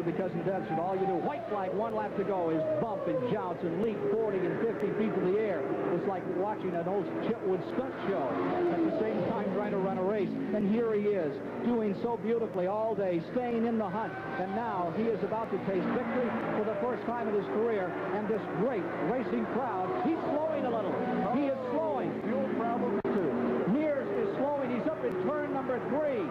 Because in the desert, all you do, white flag, 1 lap to go, is bump and jounce and leap 40 and 50 feet to the air. It's like watching an old Chitwood stunt show at the same time trying to run a race. And here he is, doing so beautifully all day, staying in the hunt. And now he is about to taste victory for the first time in his career. And this great racing crowd, he's slowing a little. He is slowing. Fuel problem too. Mears is slowing. He's up in turn number 3.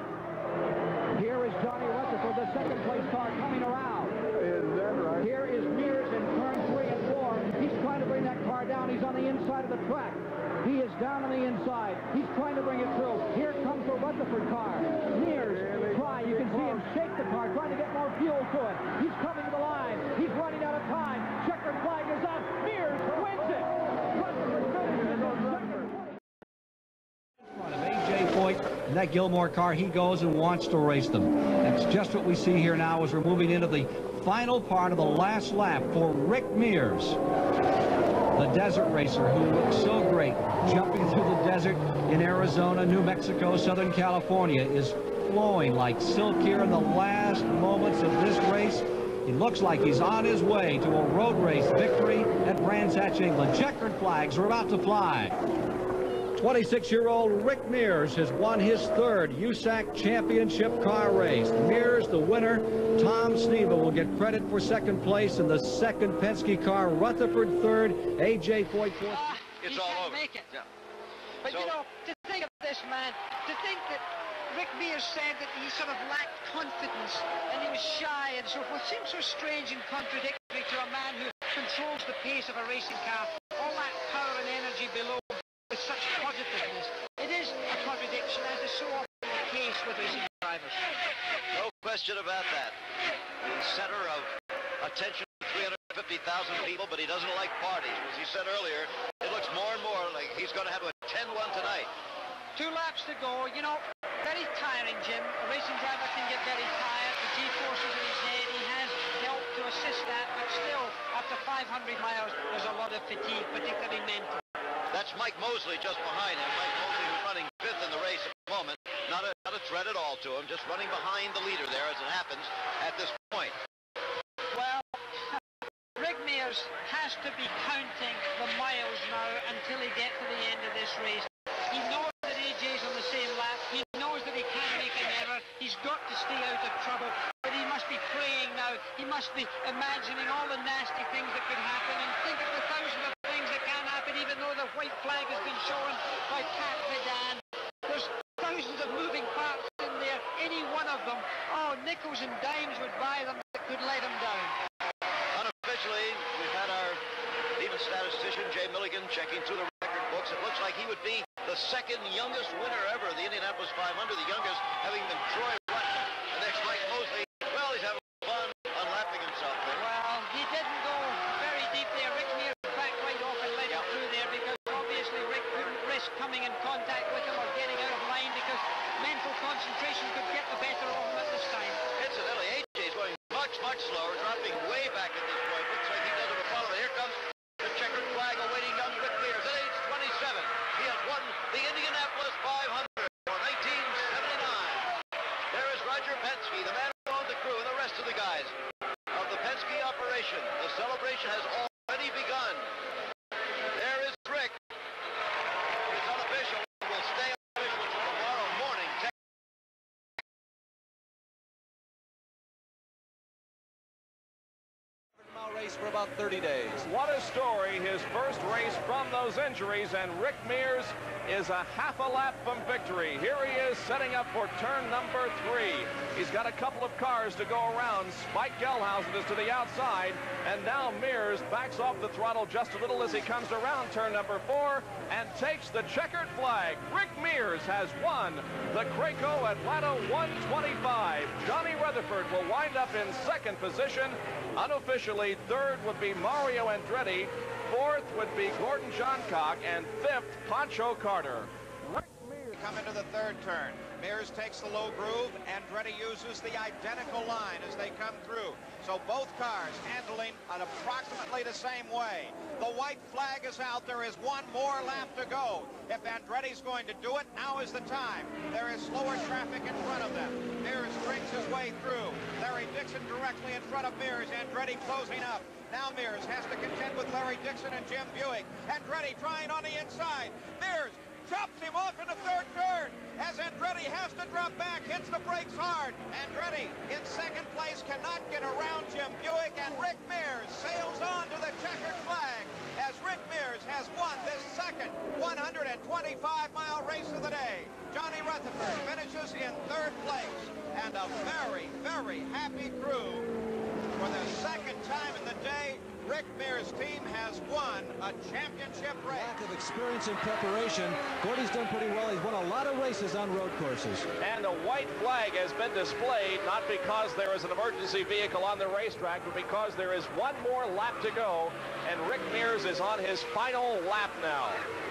Here is Johnny Rutherford, the second-place car, coming around. Is that right? Here is Mears in turn 3 and 4. He's trying to bring that car down. He's on the inside of the track. He is down on the inside. He's trying to bring it through. Here comes the Rutherford car. Mears trying. You can see him shake the car, trying to get more fuel to it. He's coming to the line. He's running out of time. Checkered flag is up. Mears wins it. Rutherford finishes on second. A.J. Foyt and that Gilmore car, he goes and wants to race them. That's just what we see here now as we're moving into the final part of the last lap for Rick Mears, the desert racer who looks so great jumping through the desert in Arizona, New Mexico, Southern California, is flowing like silk here in the last moments of this race. He looks like he's on his way to a road race victory at Brands Hatch, England. Checkered flags are about to fly. 26-year-old Rick Mears has won his 3rd USAC championship car race. Mears, the winner. Tom Sneva will get credit for 2nd place in the 2nd Penske car. Rutherford 3rd. A.J. Foyt 4th. It's all over. Make it. Yeah. But you know, to think of this man, to think that Rick Mears said that he sort of lacked confidence and he was shy and so forth seems so strange and contradictory to a man who controls the pace of a racing car. All that power and energy below with such positiveness. It is a contradiction, as is so often the case with racing drivers. No question about that. The center of attention to 350,000 people, but he doesn't like parties. As he said earlier, it looks more and more like he's going to have a 10-1 tonight. 2 laps to go. You know, very tiring, Jim. A racing driver can get very tired. The G-forces in his head, he has help to assist that, but still, after 500 miles, there's a lot of fatigue, particularly mental. That's Mike Mosley just behind him. Mike Mosley who's running 5th in the race at the moment. Not a threat at all to him, just running behind the leader there as it happens at this point. Well, Rick Mears has to be counting the miles now until he gets to the end of this race. He knows that AJ's on the same lap. He knows that he can't make an error. He's got to stay out of trouble. But he must be praying now. He must be imagining all the nasty things that could happen and think of the thousands of things that can happen, even though the white flag has been shown by Pat Vidan. There's thousands of moving parts in there. Any one of them, oh, nickels and dimes would buy them that could let him down. Unofficially, we've had our even statistician, Jay Milligan, checking through the record books. It looks like he would be the 2nd youngest winner ever of the Indianapolis 500, the youngest having been Troy Rutten. The next Mike Mosley, well, he's having fun unlapping himself there. Well, he didn't go very deep there. Rick Mears backed right off and let him through there because obviously Rick couldn't risk coming in contact with him or getting out of line because mental concentration could get the better of him at this time. Incidentally, AJ's going much, much slower, dropping way back at this point. Looks like he doesn't follow. Here comes the checkered flag awaiting young Rick Mears at age 27. He has won the Indianapolis 500 for 1979. There is Roger Penske, the man who owned the crew, and the rest of the guys of the Penske operation. The celebration has already begun. There is Rick. It's unofficial. It will stay unofficial until tomorrow morning. Race for about 30 days. What a story. His first race from those injuries, and Rick Mears is a half a lap from victory. Here he is setting up for turn number 3. He's got a couple of cars to go around. Spike Gelhausen is to the outside, and now Mears backs off the throttle just a little as he comes around turn number 4 and takes the checkered flag. Rick Mears has won the Craco Atlanta 125. Johnny Rutherford will wind up in 2nd position. Unofficially, 3rd would be Mario Andretti, 4th would be Gordon Johncock, and 5th, Pancho Carter. Rick Mears come into the third turn. Mears takes the low groove. Andretti uses the identical line as they come through. So both cars handling it approximately the same way. The white flag is out. There is one more lap to go. If Andretti's going to do it, now is the time. There is slower traffic in front of them. Mears strings his way through. Larry Dixon directly in front of Mears. Andretti closing up. Now Mears has to contend with Larry Dixon and Jim Buick. Andretti trying on the inside. Mears chops him off in the third turn as Andretti has to drop back, hits the brakes hard. Andretti in second place cannot get around Jim Buick, and Rick Mears sails on to the checkered flag as Rick Mears has won this second 125-mile race of the day. Johnny Rutherford finishes in third place, and a very, very happy crew. For the second time in the day, Rick Mears' team has won a championship race. Lack of experience and preparation. Gordy's done pretty well. He's won a lot of races on road courses. And a white flag has been displayed, not because there is an emergency vehicle on the racetrack, but because there is one more lap to go, and Rick Mears is on his final lap now.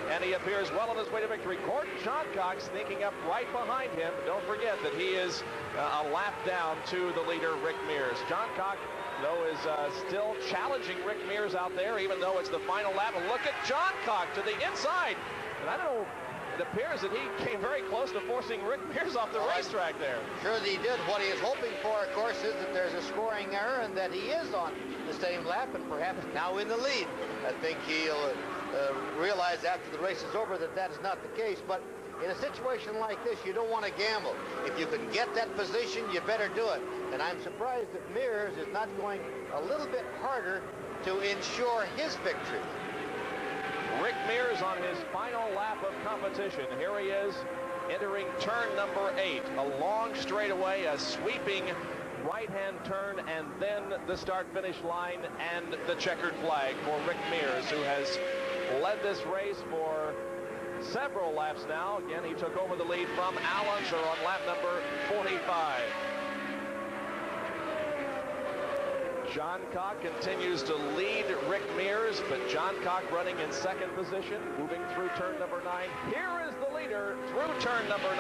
And he appears well on his way to victory. Gordon Johncock sneaking up right behind him. Don't forget that he is a lap down to the leader, Rick Mears. Johncock, though, is still challenging Rick Mears out there, even though it's the final lap. And look at Johncock to the inside. And I don't know, it appears that he came very close to forcing Rick Mears off the racetrack there. Sure that he did. What he is hoping for, of course, is that there's a scoring error and that he is on the same lap and perhaps now in the lead. I think he'll realize after the race is over that that is not the case. But in a situation like this, you don't want to gamble. If you can get that position, you better do it. And I'm surprised that Mears is not going a little bit harder to ensure his victory. Rick Mears on his final lap of competition. Here he is entering turn number 8. A long straightaway, a sweeping right-hand turn, and then the start-finish line and the checkered flag for Rick Mears, who has led this race for several laps now. Again, he took over the lead from Al Unser on lap number 45. Johncock continues to lead Rick Mears, but Johncock running in second position, moving through turn number 9. Here is the leader through turn number 9,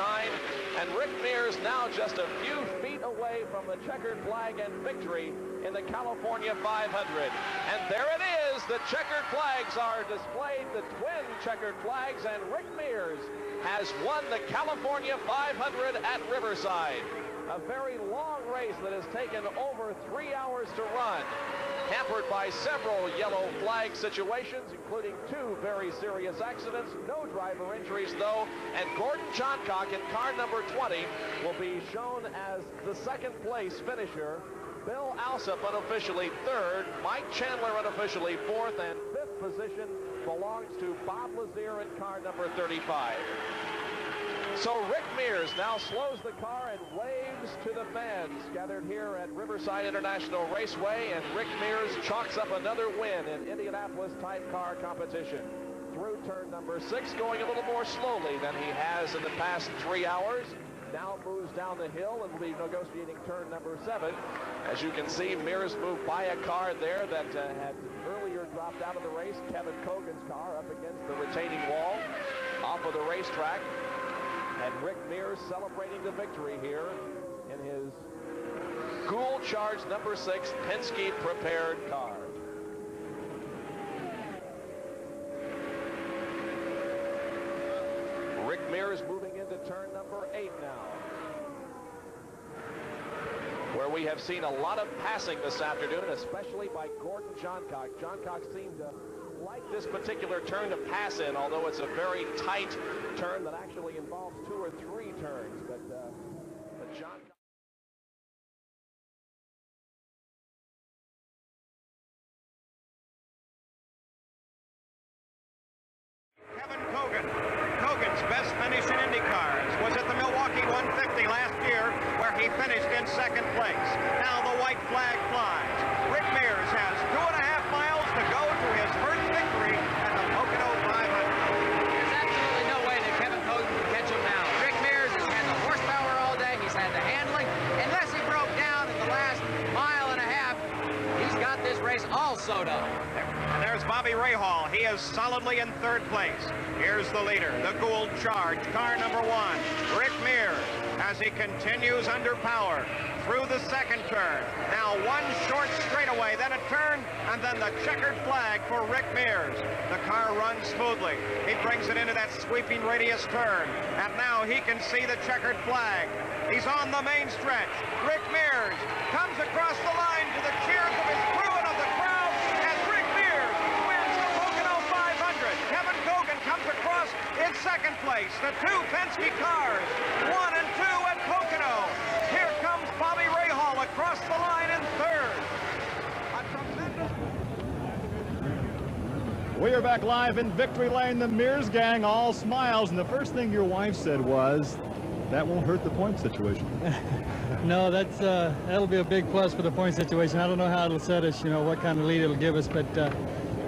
and Rick Mears now just a few feet away from the checkered flag and victory in the California 500. And there it is, the checkered flags are displayed, the twin checkered flags, and Rick Mears has won the California 500 at Riverside. A very long race that has taken over 3 hours to run, hampered by several yellow flag situations, including 2 very serious accidents. No driver injuries, though, and Gordon Johncock in car number 20 will be shown as the second place finisher. Bill Alsop unofficially 3rd, Mike Chandler unofficially 4th, and 5th position belongs to Bob Lazier in car number 35. So Rick Mears now slows the car and waves to the fans gathered here at Riverside International Raceway, and Rick Mears chalks up another win in Indianapolis type car competition. Through turn number 6, going a little more slowly than he has in the past 3 hours. Now moves down the hill and will be negotiating turn number 7. As you can see, Mears moved by a car there that had earlier dropped out of the race. Kevin Cogan's car up against the retaining wall off of the racetrack. And Rick Mears celebrating the victory here in his Gould-charged number 6 Penske prepared car. Rick Mears moving into turn number 8 now, where we have seen a lot of passing this afternoon, especially by Gordon Johncock. Johncock seemed to like this particular turn to pass in, although it's a very tight turn that actually involves 2 or 3 turns. But Johncock. Kevin Cogan. Cogan's best finish in IndyCars was at the Milwaukee 150 last year, where he finished in second place. Now the white flag flies. Rick Mears has 2.5 miles to go to his first victory at the Pocono 500. There's absolutely no way that Kevin Cogan can catch him now. Rick Mears has had the horsepower all day. He's had the handling. Unless he broke down in the last mile and a half, he's got this race all sewed up. And there's Bobby Rahal. He is solidly in third place. Here's the leader, the Gould Charge, car number 1, Rick Mears, as he continues under power through the second turn. Now one short straightaway, then a turn, and then the checkered flag for Rick Mears. The car runs smoothly. He brings it into that sweeping radius turn, and now he can see the checkered flag. He's on the main stretch. Rick Mears comes across the line to the cheers of his crew and of the crowd as Rick Mears wins the Pocono 500. Kevin Cogan comes across in second place. The two Penske cars, 1 and 2 at Pocono. Here comes Bobby Rahal across the line in third. A tremendous... We are back live in Victory Lane. The Mears gang all smiles, and the first thing your wife said was, that won't hurt the point situation. No, that'll be a big plus for the point situation. I don't know how it'll set us, what kind of lead it'll give us, but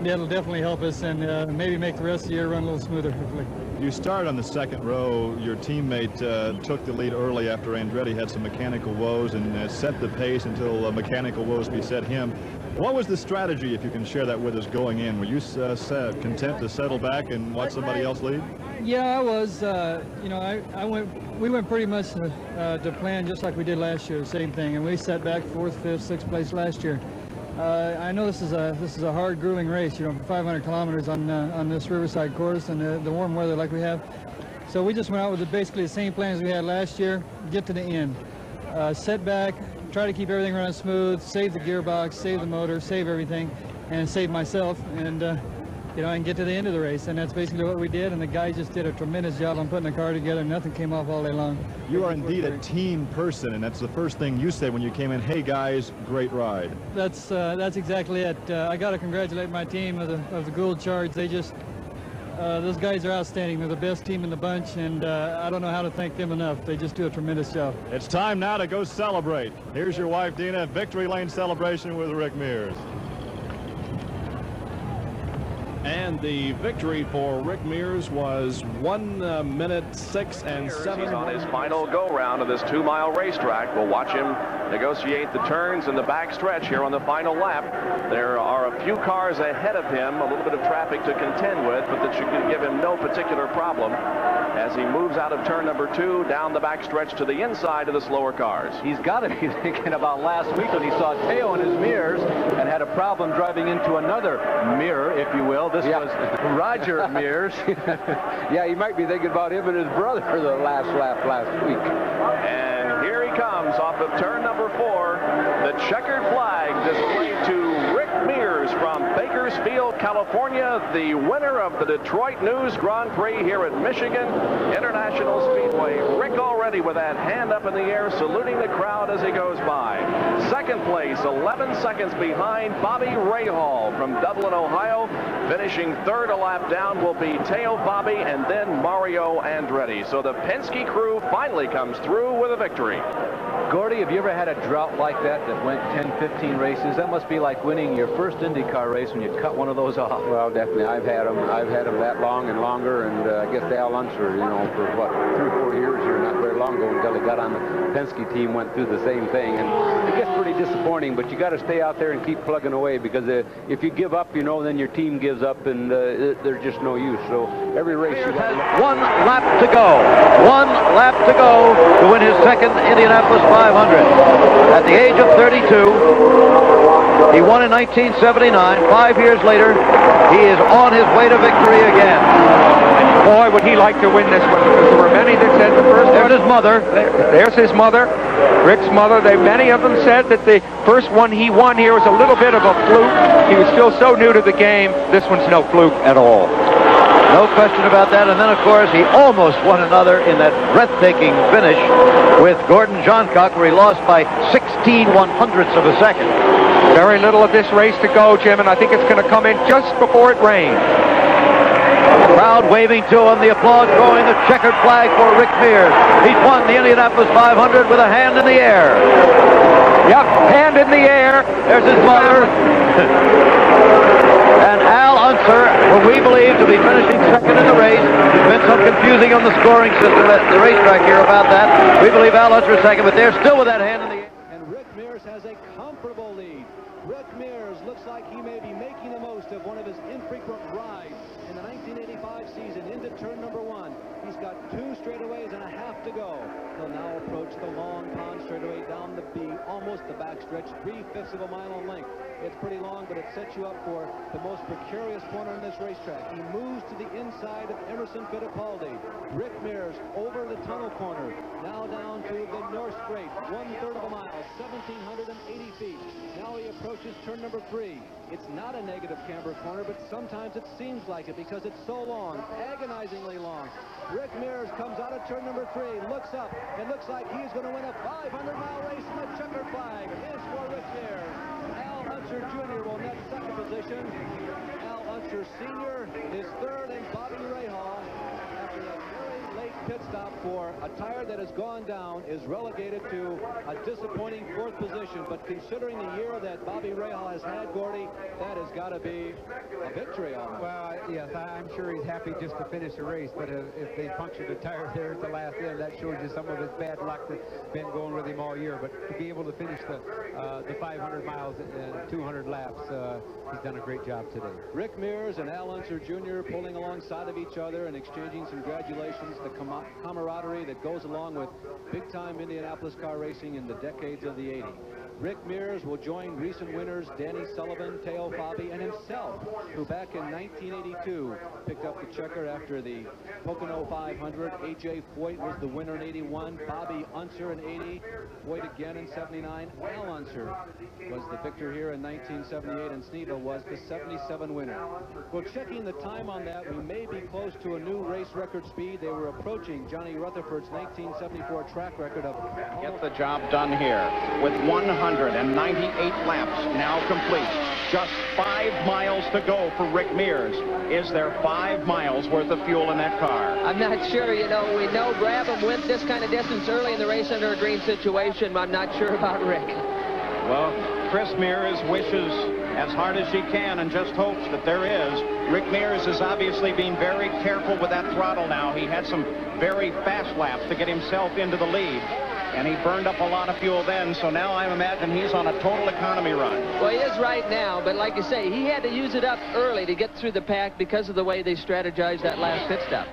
it'll definitely help us and maybe make the rest of the year run a little smoother, hopefully. You started on the second row. Your teammate took the lead early after Andretti had some mechanical woes and set the pace until mechanical woes beset him. What was the strategy, if you can share that with us, going in? Were you content to settle back and watch somebody else lead? Yeah, I was. We went pretty much to plan just like we did last year, same thing, and we sat back 4th, 5th, 6th place last year. I know this is a hard, grueling race, for 500 kilometers on this Riverside course and the warm weather like we have. So we just went out with basically the same plans we had last year. Get to the end, set back, try to keep everything running smooth, save the gearbox, save the motor, save everything, and save myself, and and get to the end of the race. And that's basically what we did, and the guys just did a tremendous job on putting the car together. Nothing came off all day long. You are indeed a team person, and that's the first thing you said when you came in. Hey guys, great ride. That's exactly it. I got to congratulate my team of the Gould Charge. They just those guys are outstanding. They're the best team in the bunch, and I don't know how to thank them enough. They just do a tremendous job. It's time now to go celebrate. Here's your wife, Dina. Victory Lane celebration with Rick Mears. And the victory for Rick Mears was 1 minute 6 and 7. He's on his final go-round of this 2-mile racetrack. We'll watch him negotiate the turns in the back stretch here on the final lap. There are a few cars ahead of him, a little bit of traffic to contend with, but that should give him no particular problem as he moves out of turn number 2 down the back stretch to the inside of the slower cars. He's got to be thinking about last week when he saw Teo in his Mears and had a problem driving into another mirror, if you will. This was Roger Mears. Yeah, he might be thinking about him and his brother for the last lap last week. And here he comes off of turn number 4. The checkered flag displayed to Rick Mears from Bakersfield, California, the winner of the Detroit News Grand Prix here at Michigan International Speedway. Rick already with that hand up in the air, saluting the crowd as he goes by. Second place, 11 seconds behind Bobby Rahal from Dublin, Ohio. Finishing third a lap down will be Teo Bobby and then Mario Andretti. So the Penske crew finally comes through with a victory. Gordy, have you ever had a drought like that went 10, 15 races? That must be like winning your first IndyCar race when you cut one of those off. Well, definitely. I've had them that long and longer, and I guess Al Unser, for what, 3 or 4 years here, not very long ago, until he got on the Penske team, went through the same thing. And it gets pretty disappointing, but you got to stay out there and keep plugging away, because if you give up, then your team gives up, and there's just no use. So every race you has 1 lap to go. 1 lap to go to win his second Indianapolis 500. At the age of 32, he won in 1979. 5 years later, he is on his way to victory again. Boy, would he like to win this one, because there were many that said the first one. There's his mother. There's his mother, Rick's mother. Many of them said that the first one he won here was a little bit of a fluke. He was still so new to the game. This one's no fluke at all. No question about that. And then, of course, he almost won another in that breathtaking finish with Gordon Johncock, where he lost by 16 1/100ths of a second. Very little of this race to go, Jim, and I think it's going to come in just before it rains. The crowd waving to him, the applause growing, the checkered flag for Rick Mears. He's won the Indianapolis 500 with a hand in the air. Yep, hand in the air. There's his mother. And Al Unser, who we believe to be finishing second in the race. There's been some confusing on the scoring system at the racetrack here about that. We believe Al Unser is second, but they're still with that hand in the air. And Rick Mears has a comfortable lead. Rick Mears looks like he may be making the most of one of his 2 straightaways and a half to go. He'll now approach the long pond straightaway down the B, almost the backstretch, 3/5 of a mile in length. It's pretty long, but it sets you up for the most precarious corner in this racetrack. He moves to the inside of Emerson Fittipaldi. Rick Mears over the tunnel corner, now down to the North Straight, 1/3 of a mile, 1,780 feet. Now he approaches turn number 3. It's not a negative camber corner, but sometimes it seems like it because it's so long, agonizingly long. Rick Mears comes out of turn number 3, looks up, and looks like he's going to win a 500-mile race in the checkered flag. Is for Rick Mears. Al Unser Jr. will net second position. Al Unser Sr. is third, and Bobby Rahal, after a very late pit stop for a tire that has gone down, is relegated to a disappointing 4th position. But considering the year that Bobby Rahal has had, Gordy, that has got to be a victory almost. Well, yes, I'm sure he's happy just to finish the race, but if they punctured a tire there at the last end, that shows you some of his bad luck that's been going with him all year. But to be able to finish the 500 miles and 200 laps, he's done a great job today. Rick Mears and Al Unser Jr. pulling alongside of each other and exchanging some congratulations, the camaraderie that goes along with big-time Indianapolis car racing in the decades of the 80s. Rick Mears will join recent winners Danny Sullivan, Teo Fabi, and himself, who back in 1982 picked up the checker after the Pocono 500. A.J. Foyt was the winner in 81. Bobby Unser in 80. Foyt again in 79. Al Unser was the victor here in 1978, and Sneva was the 77 winner. Well, checking the time on that, we may be close to a new race record speed. They were approaching Johnny Rutherford's 1974 track record of... Get the job done here with 198 laps now complete. Just 5 miles to go for Rick Mears. Is there 5 miles worth of fuel in that car? I'm not sure. You know, we know Brabham went this kind of distance early in the race under a green situation, but I'm not sure about Rick. Well, Chris Mears wishes as hard as she can and just hopes that there is. Rick Mears is obviously being very careful with that throttle now. He had some very fast laps to get himself into the lead, and he burned up a lot of fuel then, so now I imagine he's on a total economy run. Well, he is right now, but like you say, he had to use it up early to get through the pack because of the way they strategized that last pit stop.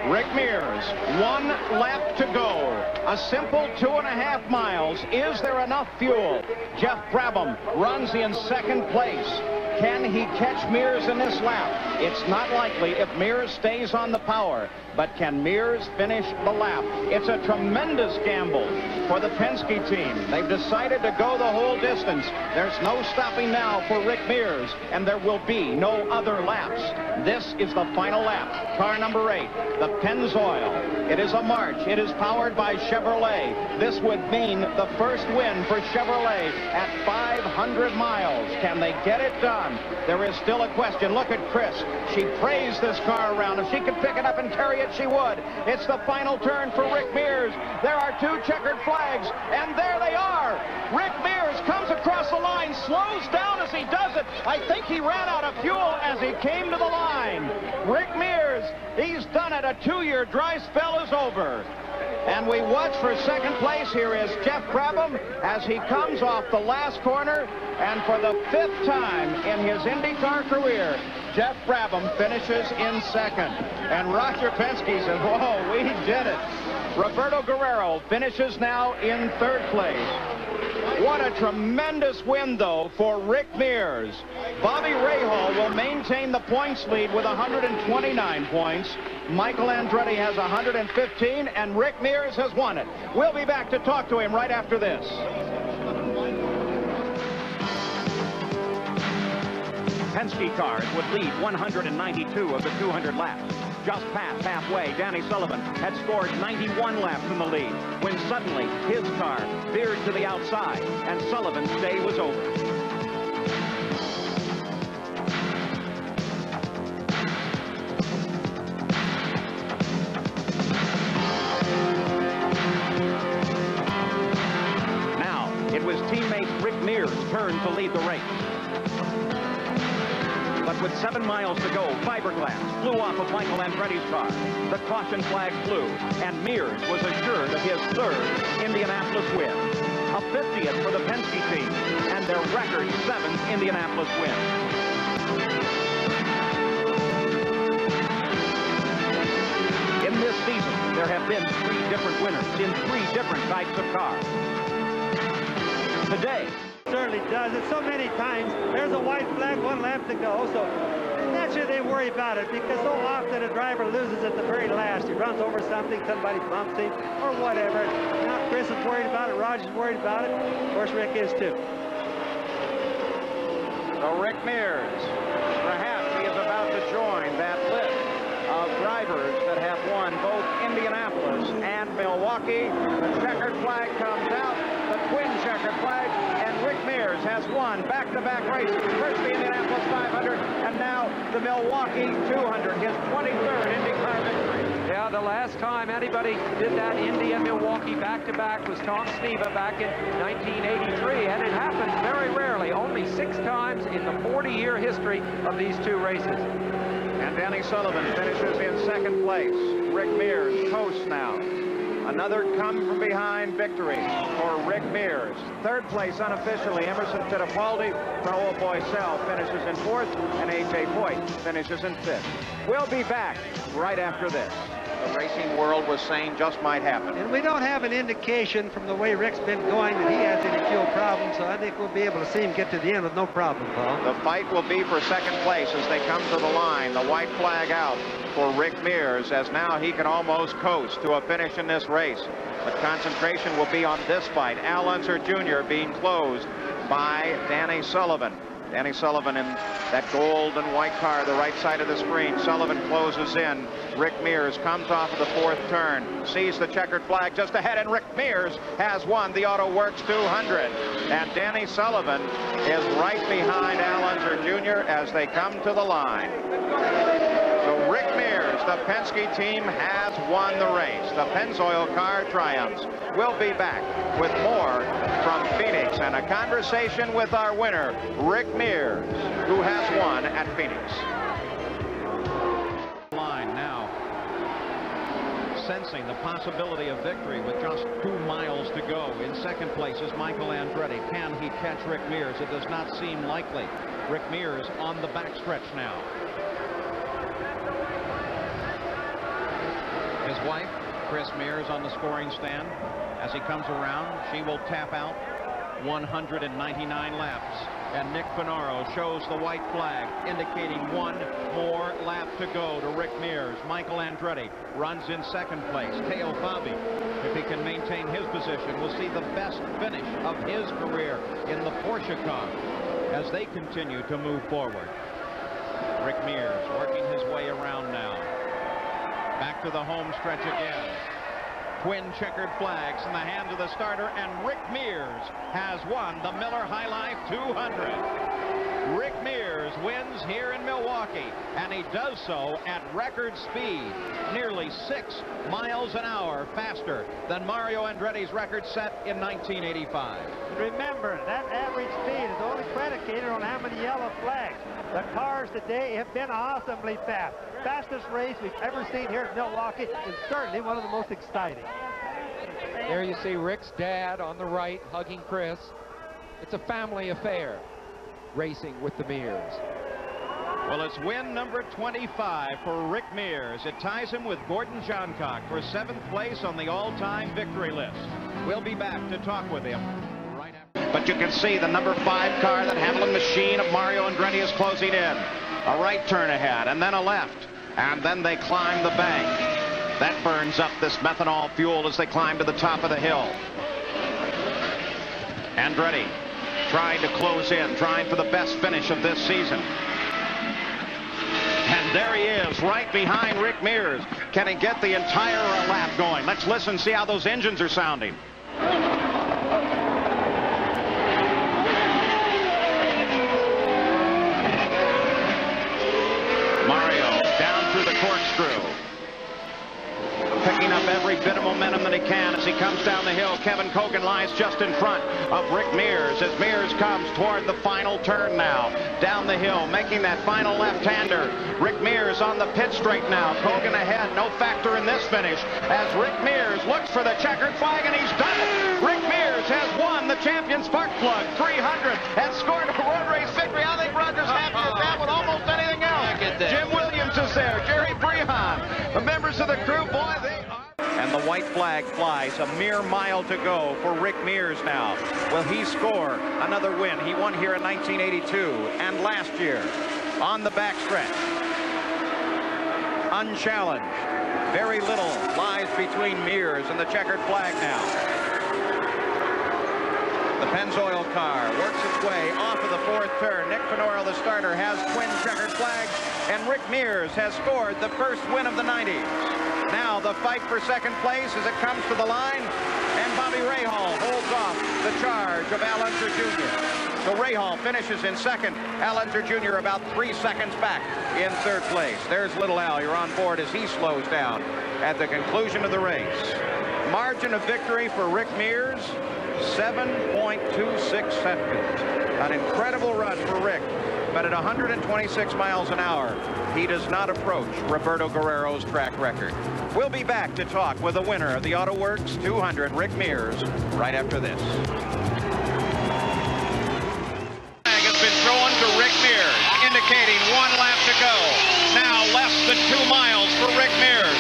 Rick Mears, 1 lap to go. A simple 2.5 miles. Is there enough fuel? Jeff Brabham runs in 2nd place. Can he catch Mears in this lap? It's not likely if Mears stays on the power, but can Mears finish the lap? It's a tremendous gamble for the Penske team. They've decided to go the whole distance. There's no stopping now for Rick Mears, and there will be no other laps. This is the final lap. Car number 8, the Pennzoil. It is a March. It is powered by Chevrolet. This would mean the first win for Chevrolet at 500 miles. Can they get it done? There is still a question. Look at Chris. She praised this car around. If she could pick it up and carry it, she would. It's the final turn for Rick Mears. There are 2 checkered flags, and there they are. Rick Mears comes across the line, slows down as he does it. I think he ran out of fuel as he came to the line. Rick Mears, he's done it. A 2-year dry spell is over. And we watch for 2nd place. Here is Jeff Brabham as he comes off the last corner. And for the 5th time in his IndyCar career, Jeff Brabham finishes in 2nd. And Roger Penske says, whoa, we did it. Roberto Guerrero finishes now in 3rd place. What a tremendous win, though, for Rick Mears. Bobby Rahal will maintain the points lead with 129 points. Michael Andretti has 115, and Rick Mears has won it. We'll be back to talk to him right after this. Penske cars would lead 192 of the 200 laps. Just past halfway, Danny Sullivan had scored 91 laps in the lead when suddenly his car veered to the outside and Sullivan's day was over. Now, it was teammate Rick Mears' turn to lead the race. But with 7 miles to go, fiberglass flew off of Michael Andretti's car. The caution flag flew, and Mears was assured of his 3rd Indianapolis win. A 50th for the Penske team, and their record 7th Indianapolis win. have been 3 different winners in 3 different types of cars. Today, certainly does it so many times. There's a white flag, 1 lap to go, so naturally they worry about it because so often a driver loses at the very last. He runs over something, somebody bumps him, or whatever. Now Chris is worried about it, Roger's worried about it. Of course, Rick is too. So Rick Mears, perhaps he is about to join that list of drivers that have won both Indianapolis and Milwaukee. The checkered flag comes out, the twin checkered flag, and Rick Mears has won back-to-back races. First the Indianapolis 500, and now the Milwaukee 200, his 23rd IndyCar victory. Yeah, the last time anybody did that Indy and Milwaukee back-to-back was Tom Sneva back in 1983, and it happens very rarely, only 6 times in the 40-year history of these 2 races. And Danny Sullivan finishes in 2nd place. Rick Mears coasts now. Another come-from-behind victory for Rick Mears. 3rd place unofficially, Emerson Fittipaldi. Raul Boisel finishes in 4th, and A.J. Voigt finishes in 5th. We'll be back right after this. The racing world was saying just might happen. And we don't have an indication from the way Rick's been going that he has any fuel problems, so I think we'll be able to see him get to the end with no problem, Paul. The fight will be for 2nd place as they come to the line. The white flag out for Rick Mears, as now he can almost coast to a finish in this race. But concentration will be on this fight. Al Unser Jr. being closed by Danny Sullivan. Danny Sullivan in that gold and white car, the right side of the screen. Sullivan closes in. Rick Mears comes off of the 4th turn, sees the checkered flag just ahead, and Rick Mears has won the Auto Works 200. And Danny Sullivan is right behind Al Unser Jr. as they come to the line. So Rick Mears, the Penske team, has won the race. The Pennzoil car triumphs. We'll be back with more from Phoenix and a conversation with our winner, Rick Mears, who has won at Phoenix. Line now, sensing the possibility of victory with just 2 miles to go. In 2nd place is Michael Andretti. Can he catch Rick Mears? It does not seem likely. Rick Mears on the backstretch now. His wife, Chris Mears, on the scoring stand. As he comes around, she will tap out 199 laps. And Nick Finaro shows the white flag, indicating 1 more lap to go to Rick Mears. Michael Andretti runs in 2nd place. Teo Fabi, if he can maintain his position, will see the best finish of his career in the Porsche car as they continue to move forward. Rick Mears working his way around now. Back to the home stretch again. Twin checkered flags in the hands of the starter, and Rick Mears has won the Miller High Life 200. Rick Mears wins here in Milwaukee, and he does so at record speed, nearly 6 miles an hour faster than Mario Andretti's record set in 1985. Remember, that average speed is only predicated on how many yellow flags. The cars today have been awesomely fast. Fastest race we've ever seen here at Milwaukee, and certainly one of the most exciting. There you see Rick's dad on the right hugging Chris. It's a family affair, racing with the Mears. Well, it's win number 25 for Rick Mears. It ties him with Gordon Johncock for 7th place on the all-time victory list. We'll be back to talk with him right after. But you can see the number 5 car, that Hamlin machine of Mario Andretti, is closing in. A right turn ahead, and then a left. And then they climb the bank. That burns up this methanol fuel as they climb to the top of the hill. Andretti trying to close in, trying for the best finish of this season. And there he is, right behind Rick Mears. Can he get the entire lap going? Let's listen, see how those engines are sounding. Mario down through the corkscrew, picking up every bit of momentum that he can as he comes down the hill. Kevin Kogan lies just in front of Rick Mears as Mears comes toward the final turn now. Down the hill, making that final left-hander. Rick Mears on the pit straight now. Kogan ahead, no factor in this finish as Rick Mears looks for the checkered flag, and he's done it. Rick Mears has won the Champion Spark Plug 300 and scored a road race victory. I think Roger's happy with that with almost anything else. Jim Williams is there, Jerry Brehan, the members of the crew, boy, they are. And the white flag flies. A mere mile to go for Rick Mears now. Will he score another win? He won here in 1982 and last year on the backstretch. Unchallenged. Very little lies between Mears and the checkered flag now. The Pennzoil car works its way off of the fourth turn. Nick Fenoyle, the starter, has twin checkered flags, and Rick Mears has scored the first win of the 90s. Now the fight for second place as it comes to the line, and Bobby Rahal holds off the charge of Al Unser Jr. So Rahal finishes in second. Al Unser Jr. about 3 seconds back in third place. There's Little Al. You're on board as he slows down at the conclusion of the race. Margin of victory for Rick Mears, 7.26 seconds. An incredible run for Rick, but at 126 miles an hour, he does not approach Roberto Guerrero's track record. We'll be back to talk with the winner of the Auto Works 200, Rick Mears, right after this. Flag has been thrown to Rick Mears, indicating 1 lap to go. Now less than 2 miles for Rick Mears.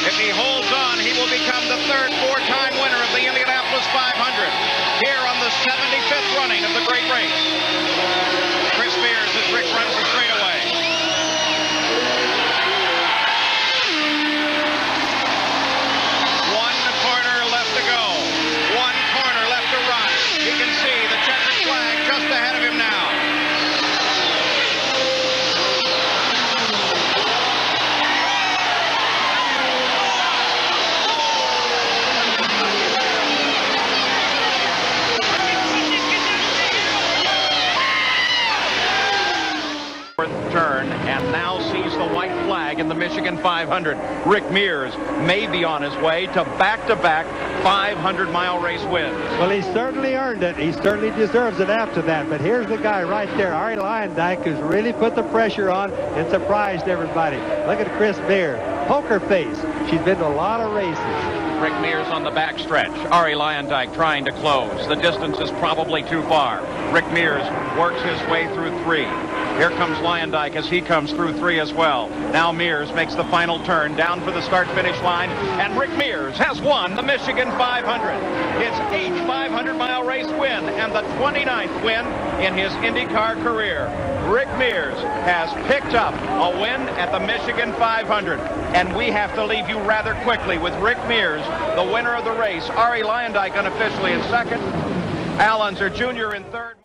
If he holds on, he will become the third four-time winner of the Indianapolis 500 here on the 75th running of the great race. Chris Mears as Rick runs the straightaway. One corner left to go. One corner left to run. You can see the checkered flag just ahead of him now. Turn and now sees the white flag in the Michigan 500. Rick Mears may be on his way to back-to-back 500-mile race wins. Well, he certainly earned it. He certainly deserves it after that. But here's the guy right there, Ari Lyondike, who's really put the pressure on and surprised everybody. Look at Chris Mears. Poker face. She's been to a lot of races. Rick Mears on the backstretch. Ari Lyondike trying to close. The distance is probably too far. Rick Mears works his way through 3. Here comes Lyondike as he comes through 3 as well. Now Mears makes the final turn down for the start-finish line, and Rick Mears has won the Michigan 500. His 8th 500-mile race win and the 29th win in his IndyCar career. Rick Mears has picked up a win at the Michigan 500, and we have to leave you rather quickly with Rick Mears, the winner of the race. Ari Lyondike unofficially in second, Al Unser Jr. in third.